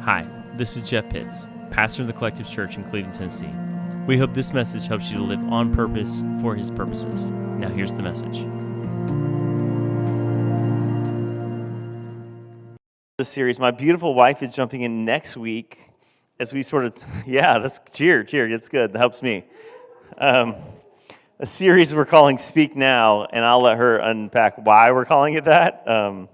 Hi, this is Jeff Pitts, pastor of the Collective Church in Cleveland, Tennessee. We hope this message helps you to live on purpose for His purposes. Now here's the message. This series, my beautiful wife is jumping in next week as we sort of, that's cheer, it's good, that helps me. A series we're calling Speak Now, and I'll let her unpack why we're calling it that.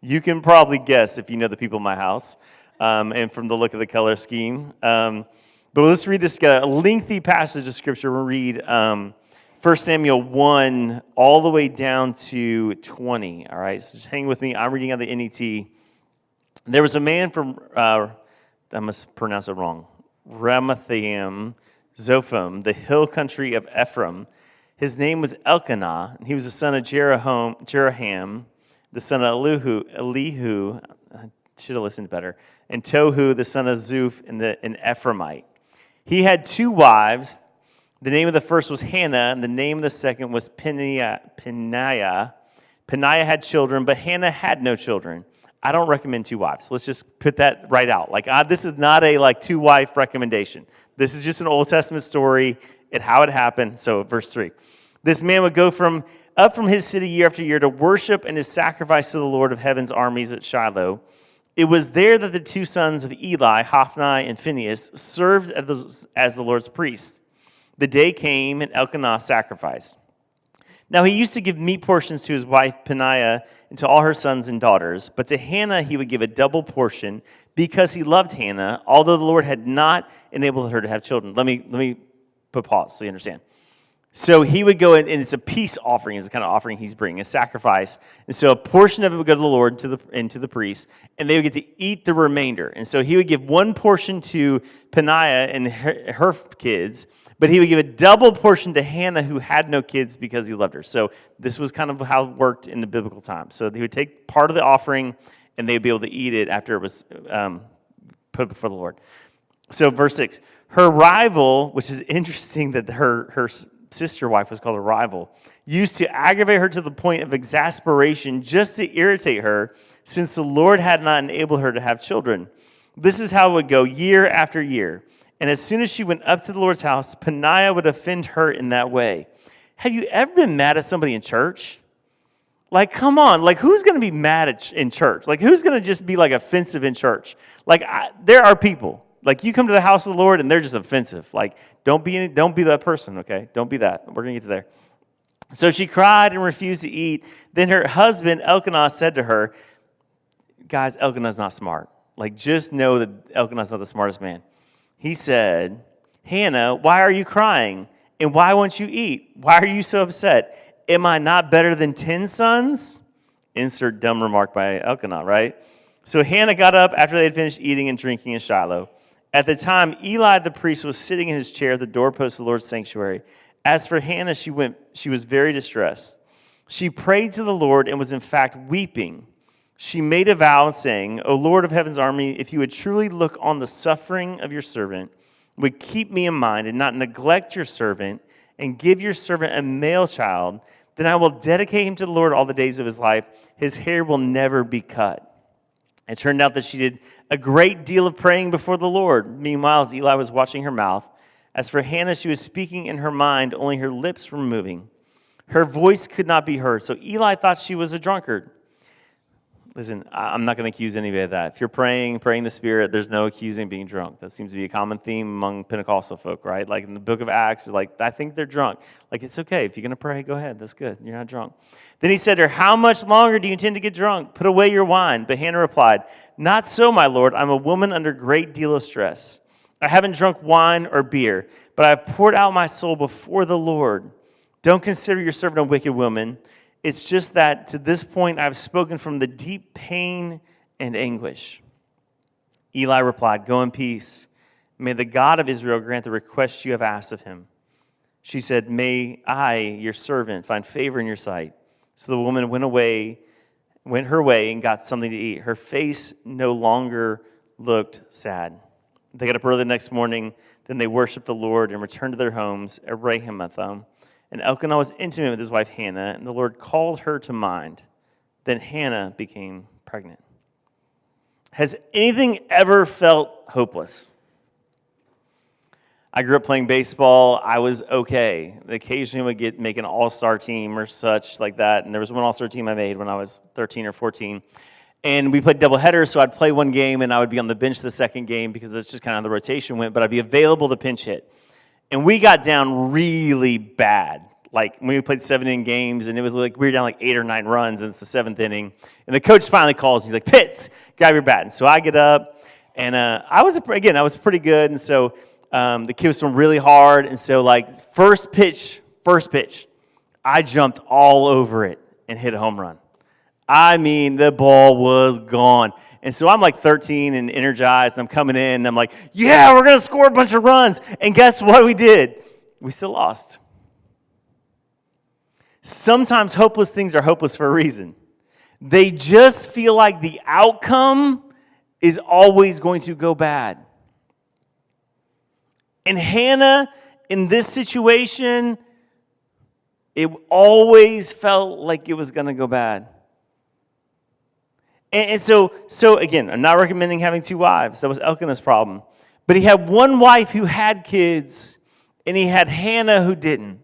You can probably guess if you know the people in my house. And from the look of the color scheme. But let's read this together. A lengthy passage of Scripture. We'll read 1 Samuel 1 all the way down to 20. All right, so just hang with me. I'm reading out the NET. There was a man from, I must pronounce it wrong, Ramathaim Zophim, the hill country of Ephraim. His name was Elkanah, and he was the son of Jeroham, the son of Elihu, should have listened better, and Tohu, the son of Zuph, an Ephraimite. He had two wives. The name of the first was Hannah, and the name of the second was Peninnah. Peninnah had children, but Hannah had no children. I don't recommend two wives. Let's just put that right out. This is not a two-wife recommendation. This is just an Old Testament story and how it happened. So verse 3. This man would go up from his city year after year to worship and to sacrifice to the Lord of heaven's armies at Shiloh. It was there that the two sons of Eli, Hophni and Phinehas, served as the Lord's priests. The day came, and Elkanah sacrificed. Now he used to give meat portions to his wife Peninnah and to all her sons and daughters, but to Hannah he would give a double portion because he loved Hannah, although the Lord had not enabled her to have children. Let me put pause so you understand. So he would go in, and it's a peace offering, is the kind of offering he's bringing, a sacrifice. And so a portion of it would go to the Lord and to the priest, and they would get to eat the remainder. And so he would give one portion to Peninnah and her kids, but he would give a double portion to Hannah, who had no kids because he loved her. So this was kind of how it worked in the biblical time. So he would take part of the offering, and they would be able to eat it after it was put before the Lord. So verse 6, her rival, which is interesting that her sister wife was called a rival, used to aggravate her to the point of exasperation just to irritate her, since the Lord had not enabled her to have children. This is how it would go year after year. And as soon as she went up to the Lord's house, Peninnah would offend her in that way. Have you ever been mad at somebody in church? Come on, who's going to be mad in church? Who's going to just be offensive in church? There are people. You come to the house of the Lord and they're just offensive. Don't be that person, okay? Don't be that. We're going to get to there. So she cried and refused to eat. Then her husband, Elkanah, said to her, guys, Elkanah's not smart. Just know that Elkanah's not the smartest man. He said, Hannah, why are you crying? And why won't you eat? Why are you so upset? Am I not better than 10 sons? Insert dumb remark by Elkanah, right? So Hannah got up after they had finished eating and drinking in Shiloh. At the time, Eli the priest was sitting in his chair at the doorpost of the Lord's sanctuary. As for Hannah, she was very distressed. She prayed to the Lord and was in fact weeping. She made a vow saying, O Lord of heaven's army, if you would truly look on the suffering of your servant, would keep me in mind and not neglect your servant, and give your servant a male child, then I will dedicate him to the Lord all the days of his life. His hair will never be cut. It turned out that she did a great deal of praying before the Lord. Meanwhile, as Eli was watching her mouth, as for Hannah, she was speaking in her mind, only her lips were moving. Her voice could not be heard, so Eli thought she was a drunkard. Listen, I'm not going to accuse anybody of that. If you're praying the Spirit, there's no accusing being drunk. That seems to be a common theme among Pentecostal folk, right? In the book of Acts, I think they're drunk. It's okay. If you're going to pray, go ahead. That's good. You're not drunk. Then he said to her, how much longer do you intend to get drunk? Put away your wine. But Hannah replied, not so, my Lord. I'm a woman under a great deal of stress. I haven't drunk wine or beer, but I have poured out my soul before the Lord. Don't consider your servant a wicked woman. It's just that to this point I've spoken from the deep pain and anguish. Eli replied, go in peace. May the God of Israel grant the request you have asked of him. She said, may I, your servant, find favor in your sight. So the woman went her way and got something to eat. Her face no longer looked sad. They got up early the next morning. Then they worshiped the Lord and returned to their homes at Rahamatham. And Elkanah was intimate with his wife Hannah, and the Lord called her to mind. Then Hannah became pregnant. Has anything ever felt hopeless? I grew up playing baseball. I was okay. Occasionally would make an all-star team or such like that. And there was one all-star team I made when I was 13 or 14. And we played doubleheaders, so I'd play one game and I would be on the bench the second game because that's just kind of the rotation went, but I'd be available to pinch hit. And we got down really bad. Like when we played 7-inning games, and it was like we were down like 8 or 9 runs, and it's the 7th inning. And the coach finally calls me. He's like, "Pitts, grab your bat." And so I get up, and I was pretty good. And so the kid was throwing really hard, and so like first pitch, I jumped all over it and hit a home run. I mean, the ball was gone. And so I'm like 13 and energized, and I'm coming in, and I'm like, yeah, we're going to score a bunch of runs. And guess what we did? We still lost. Sometimes hopeless things are hopeless for a reason. They just feel like the outcome is always going to go bad. And Hannah, in this situation, it always felt like it was going to go bad. And so again, I'm not recommending having 2 wives. That was Elkanah's problem. But he had one wife who had kids, and he had Hannah who didn't.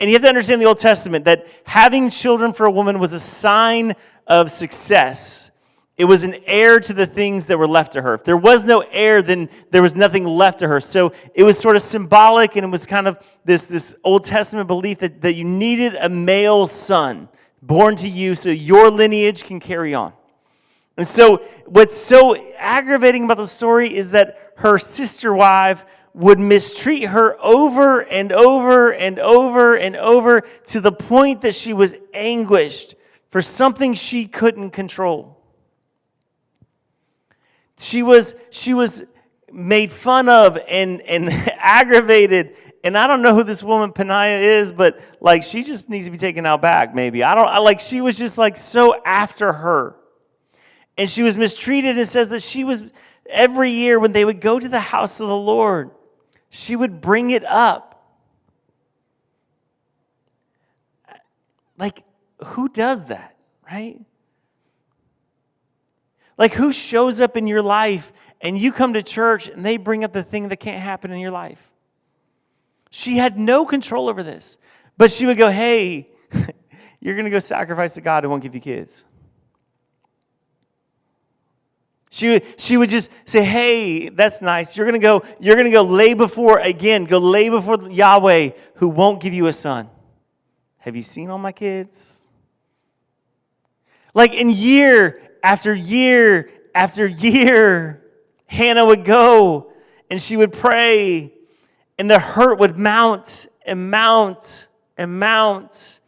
And you have to understand the Old Testament that having children for a woman was a sign of success. It was an heir to the things that were left to her. If there was no heir, then there was nothing left to her. So it was sort of symbolic, and it was kind of this Old Testament belief that you needed a male son born to you so your lineage can carry on. And so what's so aggravating about the story is that her sister wife would mistreat her over and over and over and over to the point that she was anguished for something she couldn't control. She was made fun of and aggravated. And I don't know who this woman Peninnah is, but like she just needs to be taken out back maybe. She was just like so after her. And she was mistreated. It says that she was, every year when they would go to the house of the Lord, she would bring it up. Like, who does that, right? Like, who shows up in your life and you come to church and they bring up the thing that can't happen in your life? She had no control over this. But she would go, hey, you're going to go sacrifice to God who won't give you kids. She would just say, hey, that's nice. You're going to go lay before Yahweh who won't give you a son. Have you seen all my kids? Like in year after year after year, Hannah would go and she would pray, and the hurt would mount and mount and mount.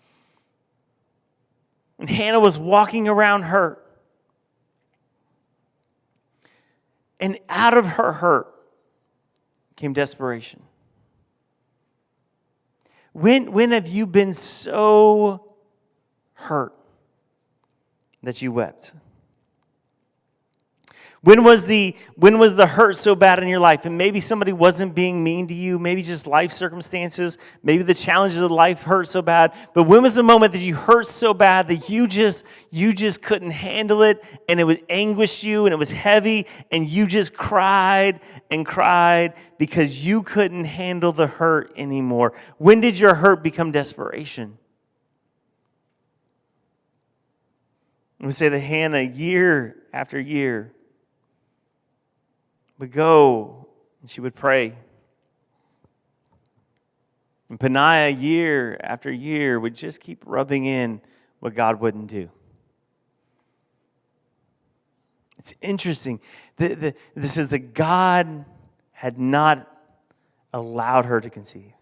And Hannah was walking around hurt. And out of her hurt came desperation. When have you been so hurt that you wept? When was the hurt so bad in your life? And maybe somebody wasn't being mean to you. Maybe just life circumstances. Maybe the challenges of life hurt so bad. But when was the moment that you hurt so bad that you just couldn't handle it, and it would anguish you, and it was heavy, and you just cried and cried because you couldn't handle the hurt anymore? When did your hurt become desperation? We say that Hannah, year after year, would go and she would pray. And Peninnah, year after year, would just keep rubbing in what God wouldn't do. It's interesting. This is that God had not allowed her to conceive.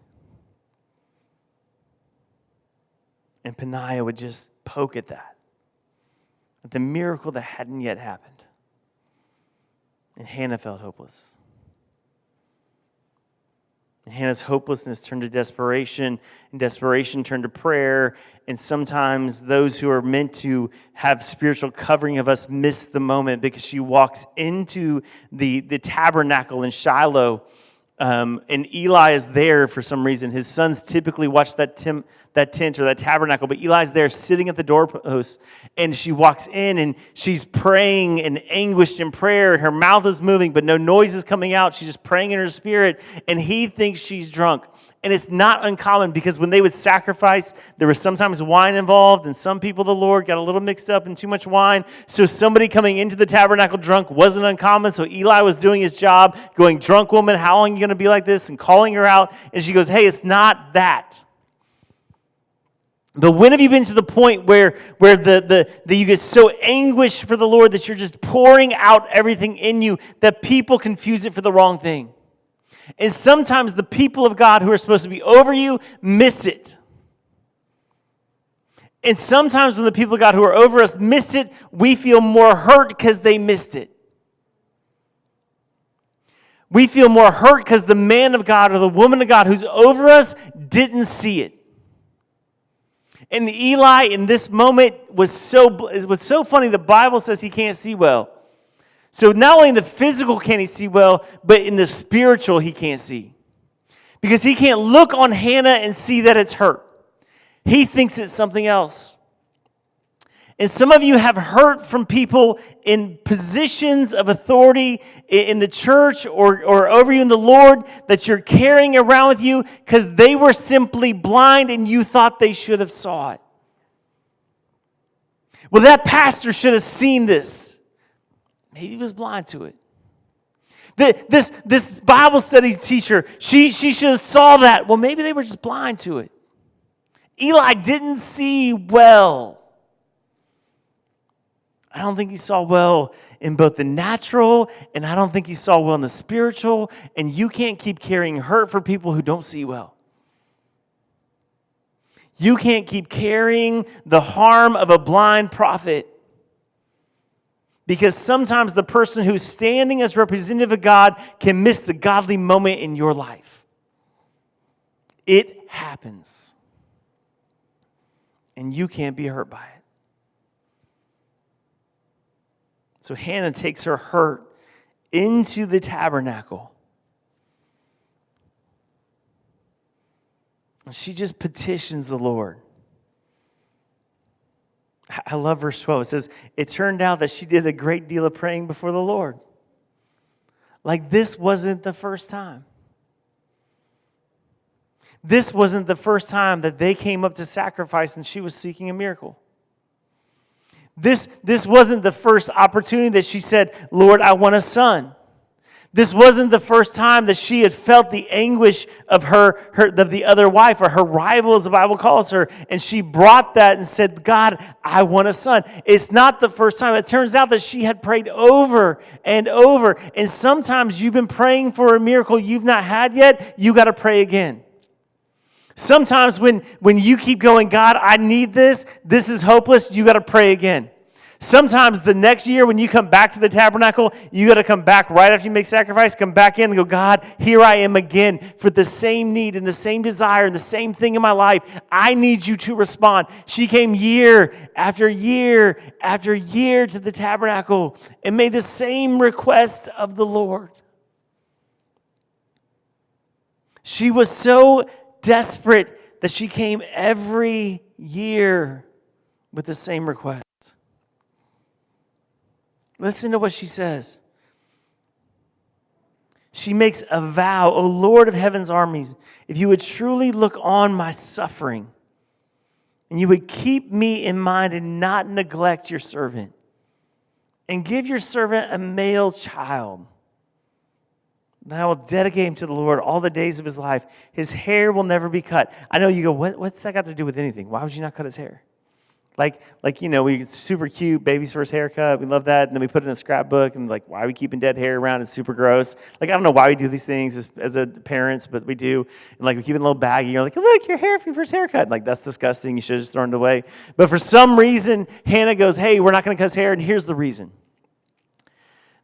And Peninnah would just poke at that. At the miracle that hadn't yet happened. And Hannah felt hopeless. And Hannah's hopelessness turned to desperation, and desperation turned to prayer. And sometimes those who are meant to have spiritual covering of us miss the moment, because she walks into the tabernacle in Shiloh, and Eli is there for some reason. His sons typically watch that tent or that tabernacle, but Eli's there sitting at the doorpost, and she walks in, and she's praying and anguished in prayer, and her mouth is moving, but no noise is coming out. She's just praying in her spirit, and he thinks she's drunk. And it's not uncommon, because when they would sacrifice, there was sometimes wine involved, and some people, the Lord, got a little mixed up in too much wine. So somebody coming into the tabernacle drunk wasn't uncommon. So Eli was doing his job, going, "Drunk woman, how long are you going to be like this?" and calling her out. And she goes, "Hey, it's not that." But when have you been to the point where you get so anguished for the Lord that you're just pouring out everything in you that people confuse it for the wrong thing? And sometimes the people of God who are supposed to be over you miss it. And sometimes when the people of God who are over us miss it, we feel more hurt because they missed it. We feel more hurt because the man of God or the woman of God who's over us didn't see it. And Eli in this moment was so funny. The Bible says he can't see well. So not only in the physical can he see well, but in the spiritual he can't see. Because he can't look on Hannah and see that it's hurt. He thinks it's something else. And some of you have hurt from people in positions of authority in the church or over you in the Lord that you're carrying around with you because they were simply blind and you thought they should have saw it. Well, that pastor should have seen this. Maybe he was blind to it. This Bible study teacher, she should have saw that. Well, maybe they were just blind to it. Eli didn't see well. I don't think he saw well in both the natural, and I don't think he saw well in the spiritual, and you can't keep carrying hurt for people who don't see well. You can't keep carrying the harm of a blind prophet. Because sometimes the person who's standing as representative of God can miss the godly moment in your life. It happens. And you can't be hurt by it. So Hannah takes her hurt into the tabernacle. And she just petitions the Lord. I love verse 12. It says, it turned out that she did a great deal of praying before the Lord. Like this wasn't the first time. This wasn't the first time that they came up to sacrifice and she was seeking a miracle. This wasn't the first opportunity that she said, "Lord, I want a son." This wasn't the first time that she had felt the anguish of of the other wife, or her rival, as the Bible calls her, and she brought that and said, "God, I want a son." It's not the first time. It turns out that she had prayed over and over, and sometimes you've been praying for a miracle you've not had yet, you got to pray again. Sometimes when you keep going, "God, I need this is hopeless," you got to pray again. Sometimes the next year when you come back to the tabernacle, you got to come back right after you make sacrifice, come back in and go, "God, here I am again for the same need and the same desire and the same thing in my life. I need you to respond." She came year after year after year to the tabernacle and made the same request of the Lord. She was so desperate that she came every year with the same request. Listen to what she says. She makes a vow, "O Lord of heaven's armies, if you would truly look on my suffering, and you would keep me in mind and not neglect your servant, and give your servant a male child, then I will dedicate him to the Lord all the days of his life. His hair will never be cut." I know you go, what's that got to do with anything? Why would you not cut his hair? Like it's super cute, baby's first haircut. We love that. And then we put it in a scrapbook. And why are we keeping dead hair around? It's super gross. I don't know why we do these things as parents, but we do. And we keep it in a little baggie. You're like, "Look, your hair from your first haircut." That's disgusting. You should have just thrown it away. But for some reason, Hannah goes, "Hey, we're not going to cut his hair." And here's the reason.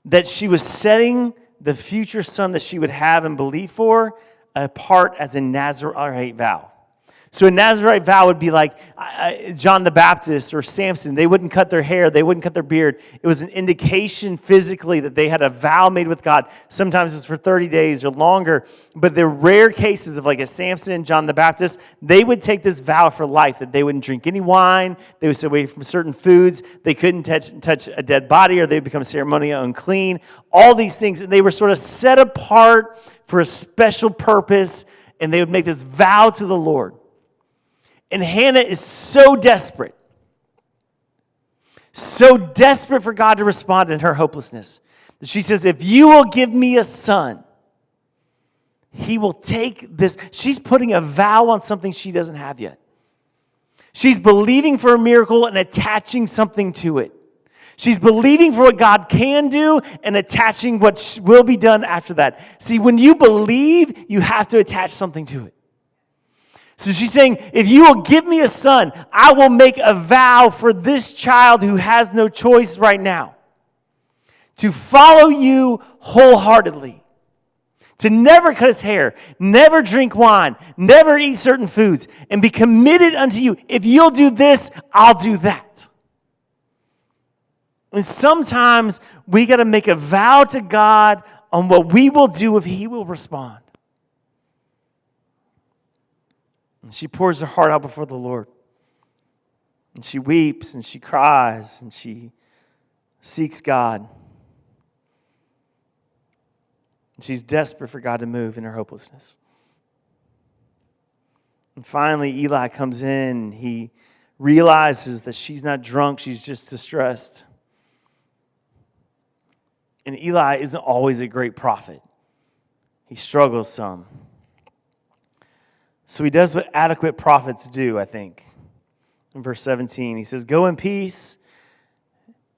That she was setting the future son that she would have and believe for apart as a Nazirite vow. So a Nazirite vow would be like John the Baptist or Samson. They wouldn't cut their hair. They wouldn't cut their beard. It was an indication physically that they had a vow made with God. Sometimes it's for 30 days or longer. But the rare cases of like a Samson, John the Baptist, they would take this vow for life that they wouldn't drink any wine. They would stay away from certain foods. They couldn't touch a dead body or they would become ceremonially unclean. All these things. And they were sort of set apart for a special purpose. And they would make this vow to the Lord. And Hannah is so desperate for God to respond in her hopelessness, that she says, if you will give me a son, he will take this. She's putting a vow on something she doesn't have yet. She's believing for a miracle and attaching something to it. She's believing for what God can do and attaching what will be done after that. See, when you believe, you have to attach something to it. So she's saying, if you will give me a son, I will make a vow for this child who has no choice right now to follow you wholeheartedly, to never cut his hair, never drink wine, never eat certain foods, and be committed unto you. If you'll do this, I'll do that. And sometimes we got to make a vow to God on what we will do if he will respond. And she pours her heart out before the Lord. And she weeps and she cries and she seeks God. And she's desperate for God to move in her hopelessness. And finally, Eli comes in and he realizes that she's not drunk, she's just distressed. And Eli isn't always a great prophet. He struggles some. So he does what adequate prophets do, I think. In verse 17, he says, go in peace.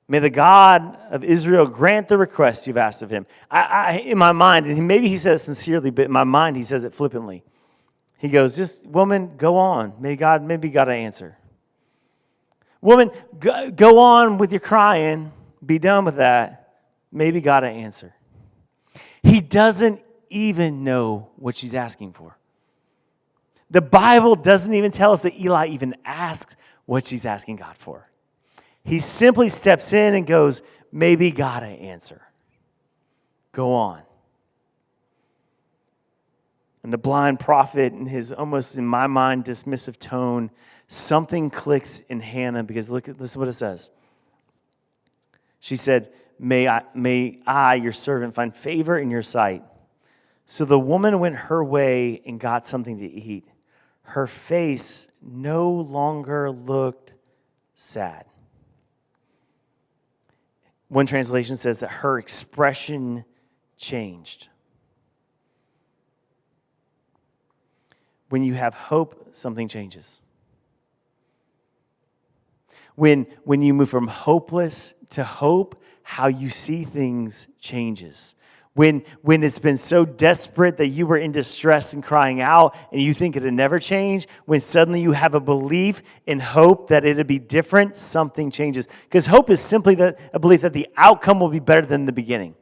May the God of Israel grant the request you've asked of him. In my mind, and maybe he says it sincerely, but in my mind he says it flippantly. He goes, just, woman, go on. Maybe God will answer. Woman, go on with your crying. Be done with that. Maybe God will answer. He doesn't even know what she's asking for. The Bible doesn't even tell us that Eli even asks what she's asking God for. He simply steps in and goes, maybe God will answer. Go on. And the blind prophet, in his almost, in my mind, dismissive tone, something clicks in Hannah, because listen to what it says. She said, may I, your servant, find favor in your sight. So the woman went her way and got something to eat. Her face no longer looked sad. One translation says that her expression changed. When you have hope, something changes. When you move from hopeless to hope, how you see things changes. When it's been so desperate that you were in distress and crying out and you think it'd never change, when suddenly you have a belief in hope that it'd be different, something changes. Because hope is simply a belief that the outcome will be better than the beginning.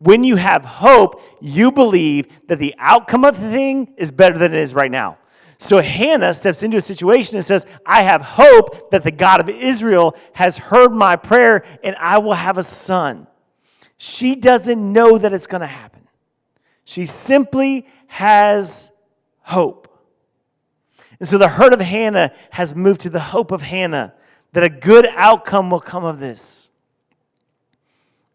When you have hope, you believe that the outcome of the thing is better than it is right now. So Hannah steps into a situation and says, I have hope that the God of Israel has heard my prayer and I will have a son. She doesn't know that it's going to happen. She simply has hope. And so the hurt of Hannah has moved to the hope of Hannah, that a good outcome will come of this.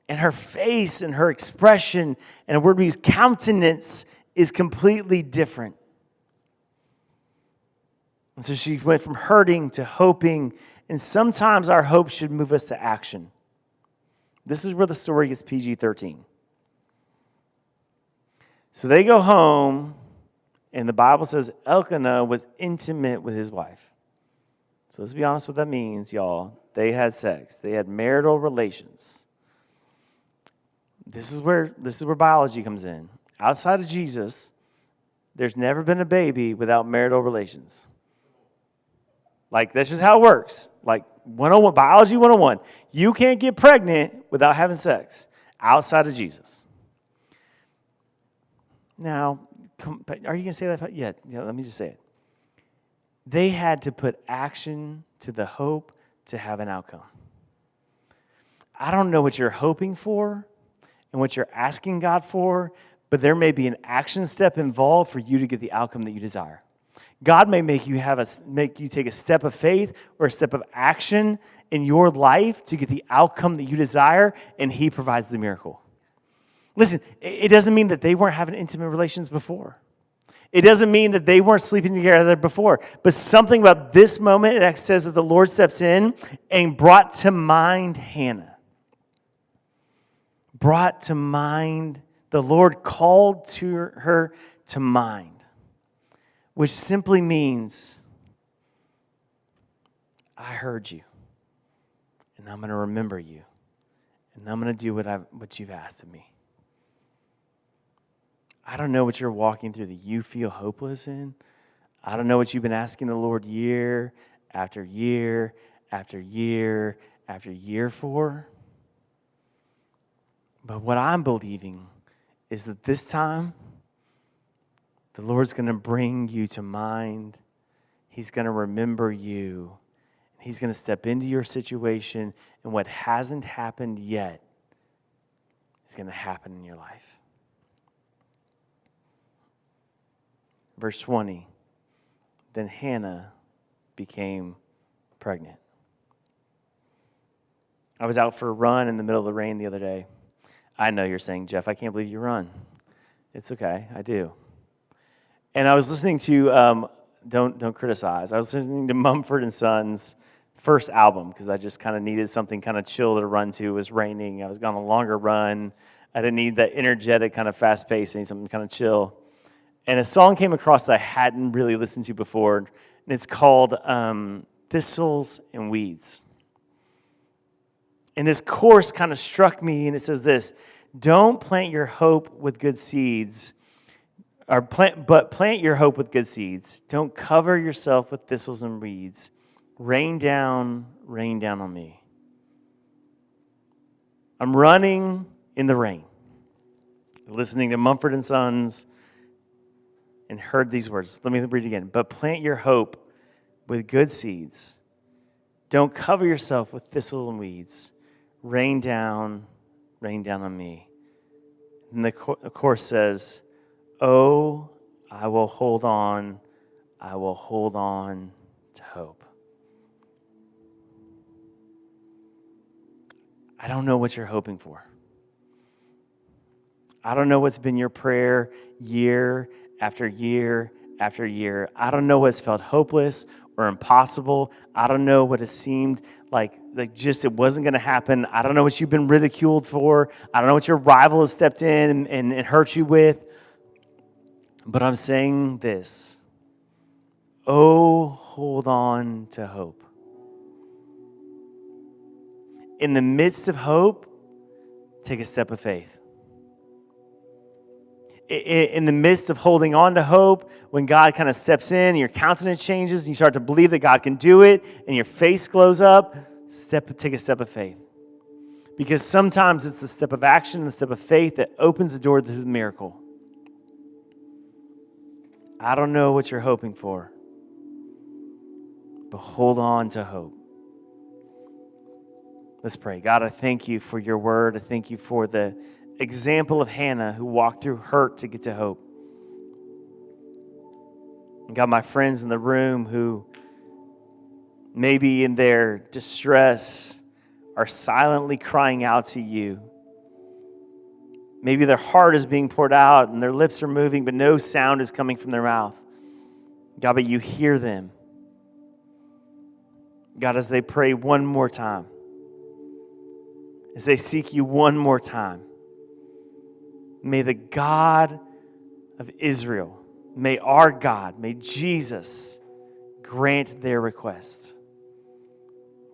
And her face and her expression, and a word we use, countenance, is completely different. And so she went from hurting to hoping, and sometimes our hope should move us to action. This is where the story gets PG-13. So they go home, and the Bible says Elkanah was intimate with his wife. So let's be honest what that means, y'all. They had sex. They had marital relations. This is where biology comes in. Outside of Jesus, there's never been a baby without marital relations. Like, that's just how it works. Like, 101, biology 101. You can't get pregnant without having sex outside of Jesus. Now, are you going to say that? Yeah, let me just say it. They had to put action to the hope to have an outcome. I don't know what you're hoping for and what you're asking God for, but there may be an action step involved for you to get the outcome that you desire. God may make you take a step of faith or a step of action in your life to get the outcome that you desire, and He provides the miracle. Listen, it doesn't mean that they weren't having intimate relations before. It doesn't mean that they weren't sleeping together before. But something about this moment, it says that the Lord steps in and brought to mind Hannah. Brought to mind, the Lord called to her to mind. Which simply means, I heard you, and I'm going to remember you, and I'm going to do what you've asked of me. I don't know what you're walking through that you feel hopeless in. I don't know what you've been asking the Lord year after year after year after year for. But what I'm believing is that this time, the Lord's going to bring you to mind. He's going to remember you. He's going to step into your situation, and what hasn't happened yet is going to happen in your life. Verse 20, then Hannah became pregnant. I was out for a run in the middle of the rain the other day. I know you're saying, Jeff, I can't believe you run. It's okay, I do. And I was listening to, don't criticize, I was listening to Mumford & Sons' first album because I just kind of needed something kind of chill to run to. It was raining. I was on a longer run. I didn't need that energetic kind of fast pace. I need something kind of chill. And a song came across that I hadn't really listened to before, and it's called Thistles and Weeds. And this chorus kind of struck me, and it says this: don't plant your hope with good seeds, but plant your hope with good seeds. Don't cover yourself with thistles and weeds. Rain down on me. I'm running in the rain, listening to Mumford & Sons, and heard these words. Let me read it again. But plant your hope with good seeds. Don't cover yourself with thistles and weeds. Rain down on me. And the chorus says, oh, I will hold on to hope. I don't know what you're hoping for. I don't know what's been your prayer year after year after year. I don't know what's felt hopeless or impossible. I don't know what has seemed like just it wasn't going to happen. I don't know what you've been ridiculed for. I don't know what your rival has stepped in and hurt you with. But I'm saying this. Oh, hold on to hope. In the midst of hope, take a step of faith. In the midst of holding on to hope, when God kind of steps in, your countenance changes, and you start to believe that God can do it, and your face glows up, take a step of faith. Because sometimes it's the step of action and the step of faith that opens the door to the miracle. I don't know what you're hoping for, but hold on to hope. Let's pray. God, I thank you for your word. I thank you for the example of Hannah who walked through hurt to get to hope. And God, my friends in the room who maybe in their distress are silently crying out to you. Maybe their heart is being poured out and their lips are moving, but no sound is coming from their mouth. God, but you hear them. God, as they pray one more time, as they seek you one more time, may the God of Israel, may our God, may Jesus grant their request.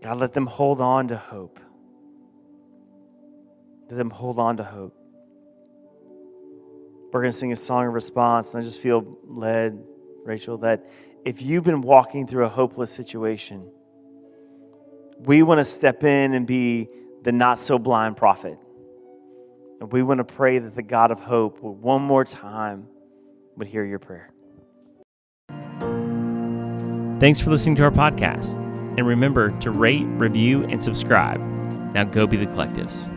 God, let them hold on to hope. Let them hold on to hope. We're going to sing a song of response, and I just feel led, Rachel, that if you've been walking through a hopeless situation, we want to step in and be the not-so-blind prophet. And we want to pray that the God of hope will one more time would hear your prayer. Thanks for listening to our podcast. And remember to rate, review, and subscribe. Now go be the Collectives.